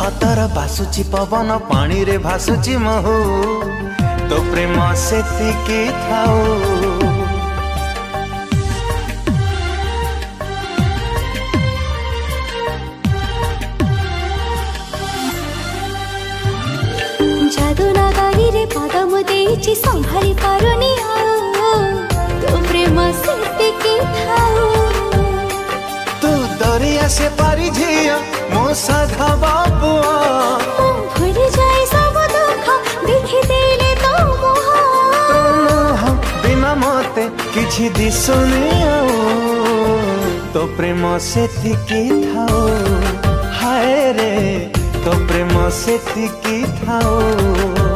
सतर बासुची पवन पानी रे भासुची महू तो प्रेम सेतिकी थाऊ। जादू नगारी रे पाद मु देइछि संभाली पारुनी तो प्रेम सेतिकी थाऊ। तू दरिया से पारी झिया मो साधा बाबुआ भूल जाए सब दुख देखि देले तो मोह बिना मते किछि दिसुनी तो प्रेम सेतिकी थाऊ। हाय रे तो प्रेम सेतिकी थाऊ।